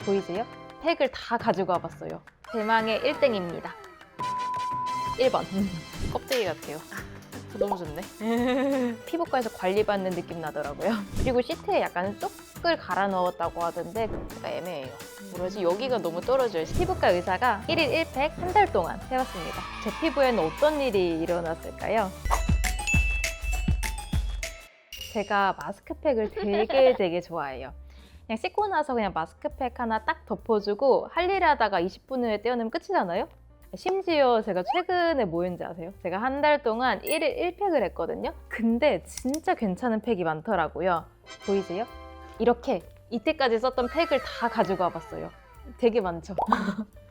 보이세요? 팩을 다 가지고 와봤어요. 대망의 1등입니다. 1번. 껍데기 같아요. 너무 좋네. 피부과에서 관리받는 느낌 나더라고요. 그리고 시트에 약간 쏙을 갈아 넣었다고 하던데 그거 애매해요. 뭐지? 여기가 너무 떨어져요. 피부과 의사가 1일 1팩 한 달 동안 해봤습니다. 제 피부에는 어떤 일이 일어났을까요? 제가 마스크팩을 되게 좋아해요. 그냥 씻고 나서 그냥 마스크팩 하나 딱 덮어주고 할 일 하다가 20분 후에 떼어내면 끝이잖아요? 심지어 제가 최근에 뭐 했는지 아세요? 제가 한 달 동안 1일 1팩을 했거든요? 근데 진짜 괜찮은 팩이 많더라고요. 보이세요? 이렇게 이때까지 썼던 팩을 다 가지고 와봤어요. 되게 많죠?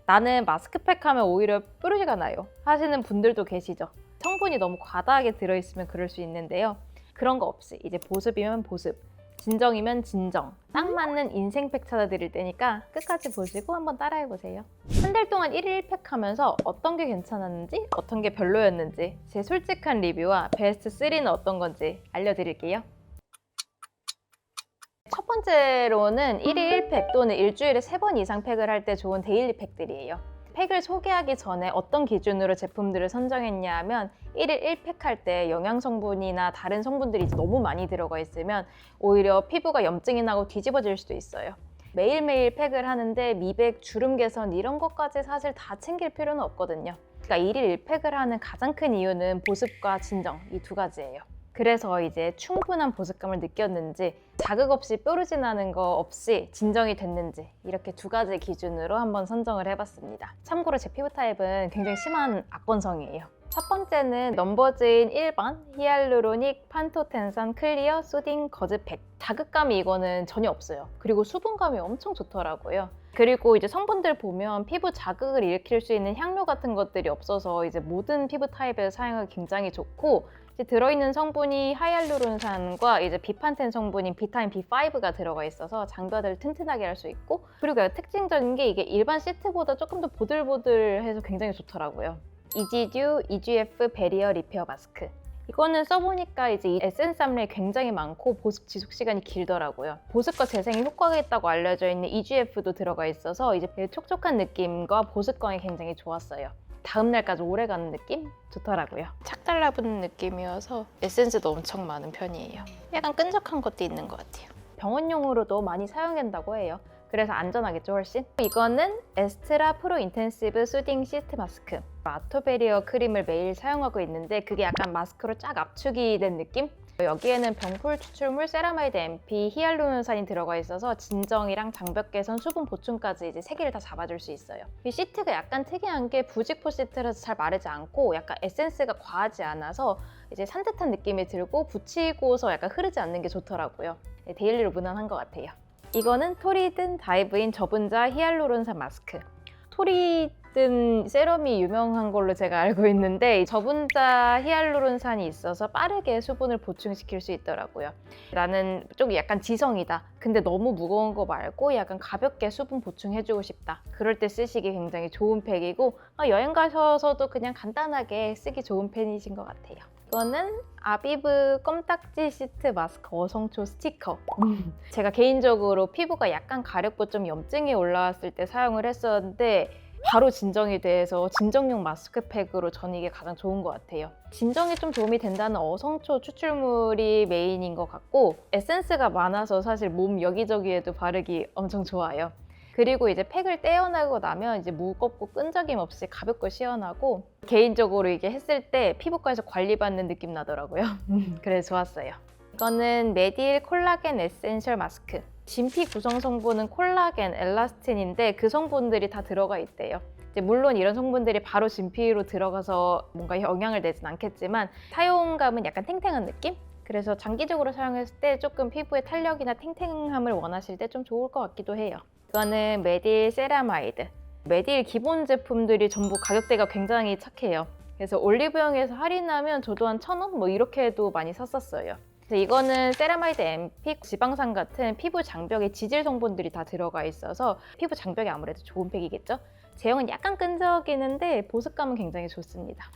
나는 마스크팩 하면 오히려 뾰루지가 나요 하시는 분들도 계시죠? 성분이 너무 과다하게 들어있으면 그럴 수 있는데요. 그런 거 없이 이제 보습이면 보습, 진정이면 진정, 딱 맞는 인생팩 찾아드릴 테니까 끝까지 보시고 한번 따라해보세요. 한 달 동안 1일 1팩 하면서 어떤 게 괜찮았는지 어떤 게 별로였는지 제 솔직한 리뷰와 베스트 3는 어떤 건지 알려드릴게요. 첫 번째로는 1일 1팩 또는 일주일에 3번 이상 팩을 할 때 좋은 데일리 팩들이에요. 팩을 소개하기 전에 어떤 기준으로 제품들을 선정했냐 하면 1일 1팩 할 때 영양 성분이나 다른 성분들이 너무 많이 들어가 있으면 오히려 피부가 염증이 나고 뒤집어질 수도 있어요. 매일매일 팩을 하는데 미백, 주름 개선 이런 것까지 사실 다 챙길 필요는 없거든요. 그러니까 1일 1팩을 하는 가장 큰 이유는 보습과 진정 이 두 가지예요. 그래서 이제 충분한 보습감을 느꼈는지 자극 없이 뾰루지 나는 거 없이 진정이 됐는지 이렇게 두 가지 기준으로 한번 선정을 해봤습니다. 참고로 제 피부 타입은 굉장히 심한 악건성이에요. 첫 번째는 넘버즈인 1번 히알루로닉 판토텐산 클리어 소딩 거즈팩. 자극감이 이거는 전혀 없어요. 그리고 수분감이 엄청 좋더라고요. 그리고 이제 성분들 보면 피부 자극을 일으킬 수 있는 향료 같은 것들이 없어서 이제 모든 피부 타입에 사용하기 굉장히 좋고 이제 들어있는 성분이 하이알루론산과 이제 비판텐 성분인 비타민 B5가 들어가 있어서 장벽을 튼튼하게 할 수 있고 그리고 특징적인 게 이게 일반 시트보다 조금 더 보들보들해서 굉장히 좋더라고요. 이지듀 EGF 베리어 리페어 마스크. 이거는 써보니까 이제 이 에센스 함량이 굉장히 많고 보습 지속 시간이 길더라고요. 보습과 재생에 효과가 있다고 알려져 있는 EGF도 들어가 있어서 이제 촉촉한 느낌과 보습감이 굉장히 좋았어요. 다음 날까지 오래 가는 느낌? 좋더라고요. 착 달라붙는 느낌이어서 에센스도 엄청 많은 편이에요. 약간 끈적한 것도 있는 것 같아요. 병원용으로도 많이 사용된다고 해요. 그래서 안전하겠죠, 훨씬? 이거는 에스트라 프로 인텐시브 수딩 시트 마스크. 아토베리어 크림을 매일 사용하고 있는데 그게 약간 마스크로 쫙 압축이 된 느낌? 여기에는 병풀 추출물, 세라마이드 MP, 히알루론산이 들어가 있어서 진정이랑 장벽 개선, 수분 보충까지 이제 3개를 다 잡아줄 수 있어요. 이 시트가 약간 특이한 게 부직포 시트라서 잘 마르지 않고 약간 에센스가 과하지 않아서 이제 산뜻한 느낌이 들고 붙이고서 약간 흐르지 않는 게 좋더라고요. 데일리로 무난한 것 같아요. 이거는 토리든 다이브인 저분자 히알루론산 마스크. 토리든 세럼이 유명한 걸로 제가 알고 있는데 저분자 히알루론산이 있어서 빠르게 수분을 보충시킬 수 있더라고요. 나는 좀 약간 지성이다. 근데 너무 무거운 거 말고 약간 가볍게 수분 보충해주고 싶다. 그럴 때 쓰시기 굉장히 좋은 팩이고 여행 가셔서도 그냥 간단하게 쓰기 좋은 펜이신 것 같아요. 이거는 아비브 껌딱지 시트 마스크 어성초 스티커. 제가 개인적으로 피부가 약간 가렵고 좀 염증이 올라왔을 때 사용을 했었는데 바로 진정이 돼서 진정용 마스크팩으로 저는 이게 가장 좋은 것 같아요. 진정에 좀 도움이 된다는 어성초 추출물이 메인인 것 같고 에센스가 많아서 사실 몸 여기저기에도 바르기 엄청 좋아요. 그리고 이제 팩을 떼어내고 나면 이제 무겁고 끈적임 없이 가볍고 시원하고 개인적으로 이게 했을 때 피부과에서 관리받는 느낌 나더라고요. 그래서 좋았어요. 이거는 메딜 콜라겐 에센셜 마스크. 진피 구성 성분은 콜라겐, 엘라스틴인데 그 성분들이 다 들어가 있대요. 이제 물론 이런 성분들이 바로 진피로 들어가서 뭔가 영향을 내진 않겠지만 사용감은 약간 탱탱한 느낌? 그래서 장기적으로 사용했을 때 조금 피부의 탄력이나 탱탱함을 원하실 때 좀 좋을 것 같기도 해요. 이거는 메딜 세라마이드. 메딜 기본 제품들이 전부 가격대가 굉장히 착해요. 그래서 올리브영에서 할인하면 저도 한 1,000원? 뭐 이렇게 해도 많이 샀었어요. 이거는 세라마이드 MP 지방산 같은 피부 장벽에 지질 성분들이 다 들어가 있어서 피부 장벽에 아무래도 좋은 팩이겠죠? 제형은 약간 끈적이는데 보습감은 굉장히 좋습니다.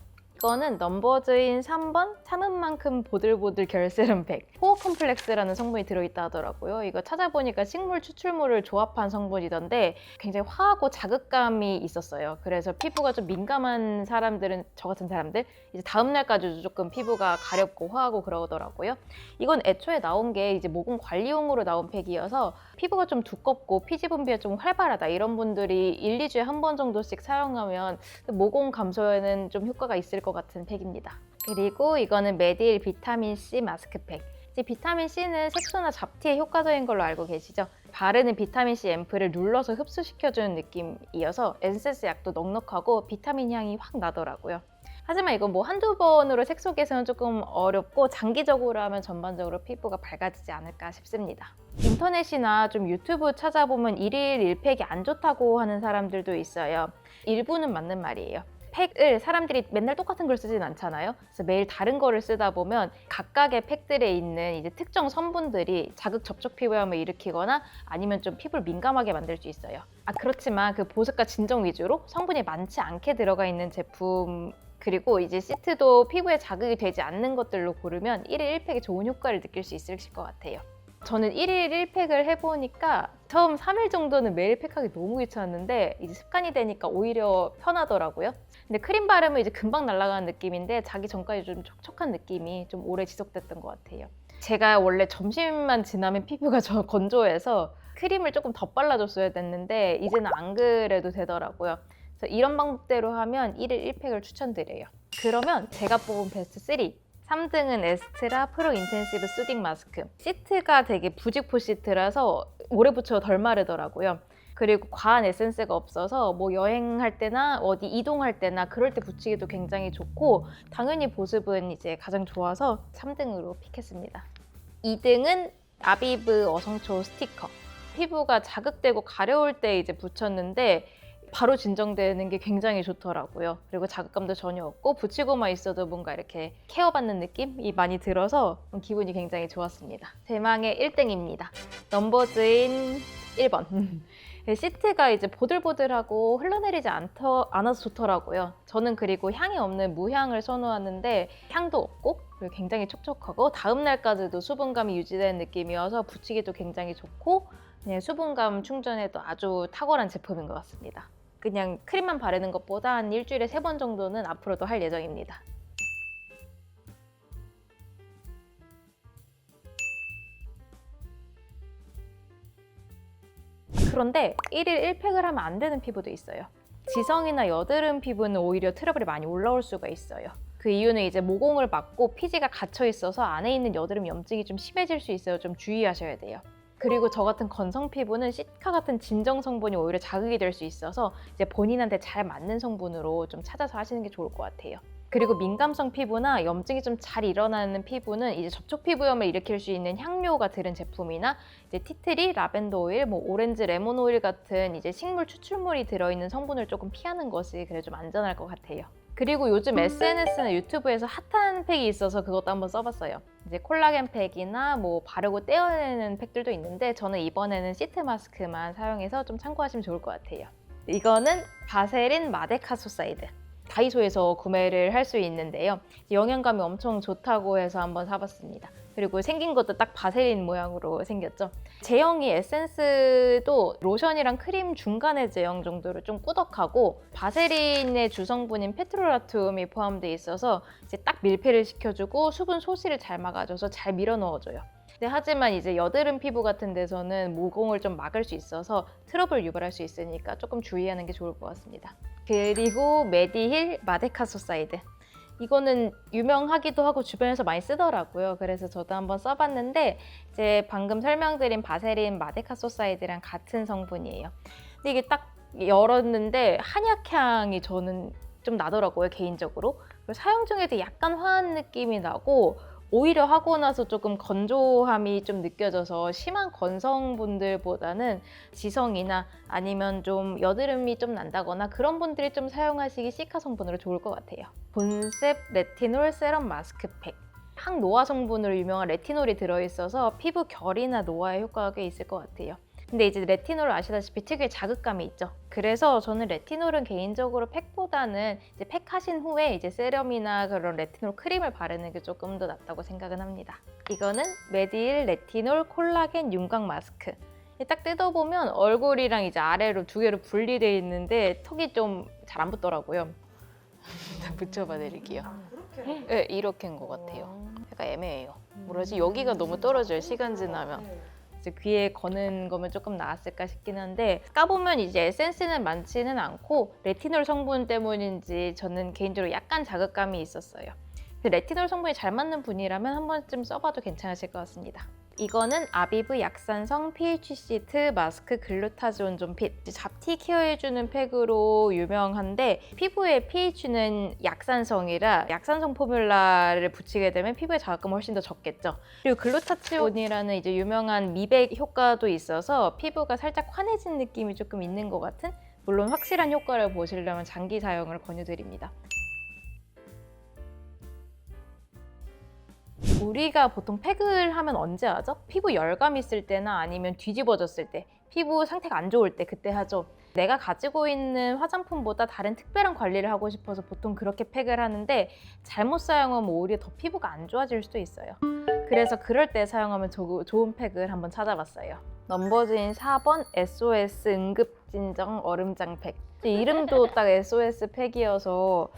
이거는 넘버즈인 3번 참은 만큼 보들보들 결세름팩 포어 컴플렉스라는 성분이 들어있다 하더라고요. 이거 찾아보니까 식물 추출물을 조합한 성분이던데 굉장히 화하고 자극감이 있었어요. 그래서 피부가 좀 민감한 사람들은, 저 같은 사람들 이제 다음날까지도 조금 피부가 가렵고 화하고 그러더라고요. 이건 애초에 나온 게 이제 모공 관리용으로 나온 팩이어서 피부가 좀 두껍고 피지 분비가 좀 활발하다 이런 분들이 1, 2주에 한 번 정도씩 사용하면 모공 감소에는 좀 효과가 있을 것 같은 팩입니다. 그리고 이거는 메디힐 비타민C 마스크팩. 이제 비타민C는 색소나 잡티에 효과적인 걸로 알고 계시죠? 바르는 비타민C 앰플을 눌러서 흡수시켜주는 느낌이어서 에센스 약도 넉넉하고 비타민 향이 확 나더라고요. 하지만 이건 뭐 한두 번으로 색소 개선은 조금 어렵고 장기적으로 하면 전반적으로 피부가 밝아지지 않을까 싶습니다. 인터넷이나 좀 유튜브 찾아보면 1일 1팩이 안 좋다고 하는 사람들도 있어요. 일부는 맞는 말이에요. 팩을 사람들이 맨날 똑같은 걸 쓰진 않잖아요. 그래서 매일 다른 거를 쓰다 보면 각각의 팩들에 있는 이제 특정 성분들이 자극 접촉 피부염을 일으키거나 아니면 좀 피부를 민감하게 만들 수 있어요. 그렇지만 그 보습과 진정 위주로 성분이 많지 않게 들어가 있는 제품, 그리고 이제 시트도 피부에 자극이 되지 않는 것들로 고르면 1일 1팩의 좋은 효과를 느낄 수 있을 것 같아요. 저는 1일 1팩을 해보니까 처음 3일 정도는 매일 팩하기 너무 귀찮았는데 이제 습관이 되니까 오히려 편하더라고요. 근데 크림 바르면 이제 금방 날아가는 느낌인데 자기 전까지 좀 촉촉한 느낌이 좀 오래 지속됐던 것 같아요. 제가 원래 점심만 지나면 피부가 건조해서 크림을 조금 더 발라줬어야 됐는데 이제는 안 그래도 되더라고요. 그래서 이런 방법대로 하면 1일 1팩을 추천드려요. 그러면 제가 뽑은 베스트 3. 3등은 에스트라 프로 인텐시브 수딩 마스크. 시트가 되게 부직포 시트라서 오래 붙여도 덜 마르더라고요. 그리고 과한 에센스가 없어서 뭐 여행할 때나 어디 이동할 때나 그럴 때 붙이기도 굉장히 좋고 당연히 보습은 이제 가장 좋아서 3등으로 픽했습니다. 2등은 아비브 어성초 스티커. 피부가 자극되고 가려울 때 이제 붙였는데 바로 진정되는 게 굉장히 좋더라고요. 그리고 자극감도 전혀 없고 붙이고만 있어도 뭔가 이렇게 케어받는 느낌이 많이 들어서 기분이 굉장히 좋았습니다. 대망의 1등입니다. 넘버즈인 1번. 시트가 이제 보들보들하고 흘러내리지 않아서 좋더라고요. 저는 그리고 향이 없는 무향을 선호하는데 향도 없고 그리고 굉장히 촉촉하고 다음날까지도 수분감이 유지되는 느낌이어서 붙이기도 굉장히 좋고 그냥 수분감 충전에도 아주 탁월한 제품인 것 같습니다. 그냥 크림만 바르는 것보다 한 일주일에 3번 정도는 앞으로도 할 예정입니다. 그런데 1일 1팩을 하면 안 되는 피부도 있어요. 지성이나 여드름 피부는 오히려 트러블이 많이 올라올 수가 있어요. 그 이유는 이제 모공을 막고 피지가 갇혀 있어서 안에 있는 여드름 염증이 좀 심해질 수 있어요. 좀 주의하셔야 돼요. 그리고 저 같은 건성 피부는 시카 같은 진정 성분이 오히려 자극이 될 수 있어서 이제 본인한테 잘 맞는 성분으로 좀 찾아서 하시는 게 좋을 것 같아요. 그리고 민감성 피부나 염증이 좀 잘 일어나는 피부는 이제 접촉 피부염을 일으킬 수 있는 향료가 들은 제품이나 이제 티트리, 라벤더 오일, 뭐 오렌지 레몬 오일 같은 이제 식물 추출물이 들어있는 성분을 조금 피하는 것이 그래 좀 안전할 것 같아요. 그리고 요즘 SNS나 유튜브에서 핫한 팩이 있어서 그것도 한번 써봤어요. 이제 콜라겐 팩이나 뭐 바르고 떼어내는 팩들도 있는데 저는 이번에는 시트 마스크만 사용해서 좀 참고하시면 좋을 것 같아요. 이거는 바세린 마데카소사이드. 다이소에서 구매를 할 수 있는데요. 영양감이 엄청 좋다고 해서 한번 사봤습니다. 그리고 생긴 것도 딱 바세린 모양으로 생겼죠. 제형이 에센스도 로션이랑 크림 중간의 제형 정도로 좀 꾸덕하고 바세린의 주성분인 페트로라툼이 포함되어 있어서 이제 딱 밀폐를 시켜주고 수분 소실을 잘 막아줘서 잘 밀어 넣어줘요. 하지만 이제 여드름 피부 같은 데서는 모공을 좀 막을 수 있어서 트러블 유발할 수 있으니까 조금 주의하는 게 좋을 것 같습니다. 그리고 메디힐 마데카소사이드. 이거는 유명하기도 하고 주변에서 많이 쓰더라고요. 그래서 저도 한번 써봤는데 이제 방금 설명드린 바세린 마데카소사이드랑 같은 성분이에요. 근데 이게 딱 열었는데 한약향이 저는 좀 나더라고요, 개인적으로. 그리고 사용 중에도 약간 화한 느낌이 나고 오히려 하고 나서 조금 건조함이 좀 느껴져서 심한 건성분들보다는 지성이나 아니면 좀 여드름이 좀 난다거나 그런 분들이 좀 사용하시기 시카 성분으로 좋을 것 같아요. 본셉 레티놀 세럼 마스크팩. 항노화 성분으로 유명한 레티놀이 들어있어서 피부 결이나 노화에 효과가 꽤 있을 것 같아요. 근데 이제 레티놀 아시다시피 특유의 자극감이 있죠. 그래서 저는 레티놀은 개인적으로 팩보다는 이제 팩 하신 후에 이제 세럼이나 그런 레티놀 크림을 바르는 게 조금 더 낫다고 생각은 합니다. 이거는 메디힐 레티놀 콜라겐 윤곽 마스크. 딱 뜯어보면 얼굴이랑 이제 아래로 두 개로 분리되어 있는데 턱이 좀 잘 안 붙더라고요. 붙여봐 드릴게요. 그렇게. 네, 이렇게인 것 같아요. 약간 애매해요. 뭐라지? 여기가 너무 떨어져요. 시간 지나면. 이제 귀에 거는 거면 조금 나았을까 싶긴 한데 까보면 이제 에센스는 많지는 않고 레티놀 성분 때문인지 저는 개인적으로 약간 자극감이 있었어요. 레티놀 성분이 잘 맞는 분이라면 한 번쯤 써봐도 괜찮으실 것 같습니다. 이거는 아비브 약산성 pH 시트 마스크 글루타지온 존핏. 잡티 케어해주는 팩으로 유명한데 피부의 pH는 약산성이라 약산성 포뮬라를 붙이게 되면 피부의 자극감이 훨씬 더 적겠죠. 그리고 글루타치온이라는 이제 유명한 미백 효과도 있어서 피부가 살짝 환해진 느낌이 조금 있는 것 같은, 물론 확실한 효과를 보시려면 장기 사용을 권유드립니다. 우리가 보통 팩을 하면 언제 하죠? 피부 열감 있을 때나 아니면 뒤집어졌을 때, 피부 상태가 안 좋을 때 그때 하죠. 내가 가지고 있는 화장품보다 다른 특별한 관리를 하고 싶어서 보통 그렇게 팩을 하는데 잘못 사용하면 오히려 더 피부가 안 좋아질 수도 있어요. 그래서 그럴 때 사용하면 좋은 팩을 한번 찾아봤어요. 넘버즈인 4번 SOS 응급진정 얼음장 팩. 이름도 딱 SOS 팩이어서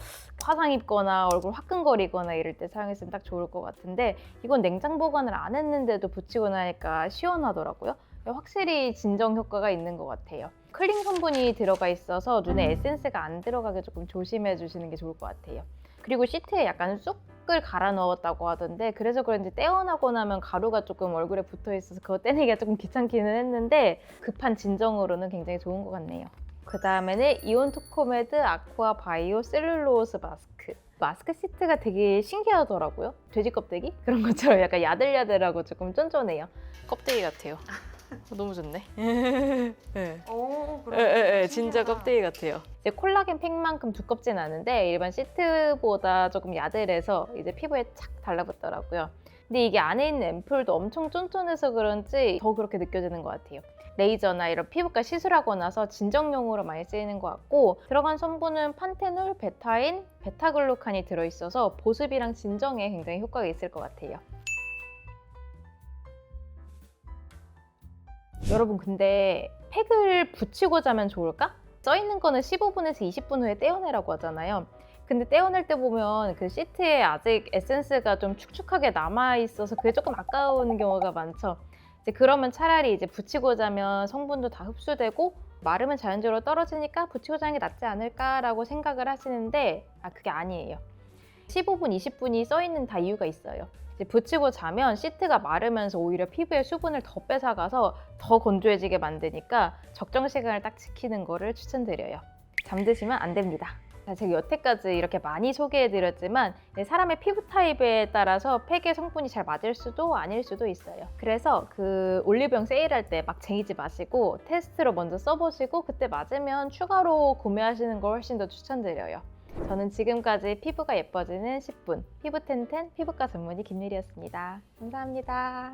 화상 입거나 얼굴 화끈거리거나 이럴 때 사용했으면 딱 좋을 것 같은데 이건 냉장 보관을 안 했는데도 붙이고 나니까 시원하더라고요. 확실히 진정 효과가 있는 것 같아요. 클링 성분이 들어가 있어서 눈에 에센스가 안 들어가게 조금 조심해 주시는 게 좋을 것 같아요. 그리고 시트에 약간 쑥을 갈아 넣었다고 하던데 그래서 그런지 떼어나고 나면 가루가 조금 얼굴에 붙어 있어서 그거 떼내기가 조금 귀찮기는 했는데 급한 진정으로는 굉장히 좋은 것 같네요. 그 다음에는 이온토코메드 아쿠아 바이오 셀룰로스 마스크. 마스크 시트가 되게 신기하더라고요. 돼지 껍데기? 그런 것처럼 약간 야들야들하고 조금 쫀쫀해요. 껍데기 같아요. 너무 좋네. 네. 오, 진짜 껍데기 같아요. 이제 콜라겐 팩만큼 두껍진 않은데 일반 시트보다 조금 야들해서 이제 피부에 착 달라붙더라고요. 근데 이게 안에 있는 앰플도 엄청 쫀쫀해서 그런지 더 그렇게 느껴지는 것 같아요. 레이저나 이런 피부과 시술하고 나서 진정용으로 많이 쓰이는 것 같고 들어간 성분은 판테놀, 베타인, 베타글루칸이 들어있어서 보습이랑 진정에 굉장히 효과가 있을 것 같아요. 여러분 근데 팩을 붙이고 자면 좋을까? 써있는 거는 15분에서 20분 후에 떼어내라고 하잖아요. 근데 떼어낼 때 보면 그 시트에 아직 에센스가 좀 축축하게 남아있어서 그게 조금 아까운 경우가 많죠. 이제 그러면 차라리 이제 붙이고 자면 성분도 다 흡수되고 마르면 자연적으로 떨어지니까 붙이고 자는 게 낫지 않을까라고 생각을 하시는데 그게 아니에요. 15분, 20분이 써있는 다 이유가 있어요. 이제 붙이고 자면 시트가 마르면서 오히려 피부의 수분을 더 뺏어가서 더 건조해지게 만드니까 적정 시간을 딱 지키는 거를 추천드려요. 잠드시면 안 됩니다. 제가 여태까지 이렇게 많이 소개해드렸지만 사람의 피부 타입에 따라서 팩의 성분이 잘 맞을 수도 아닐 수도 있어요. 그래서 그 올리브영 세일할 때 막 쟁이지 마시고 테스트로 먼저 써보시고 그때 맞으면 추가로 구매하시는 걸 훨씬 더 추천드려요. 저는 지금까지 피부가 예뻐지는 10분 피부텐텐 피부과 전문의 김유리였습니다. 감사합니다.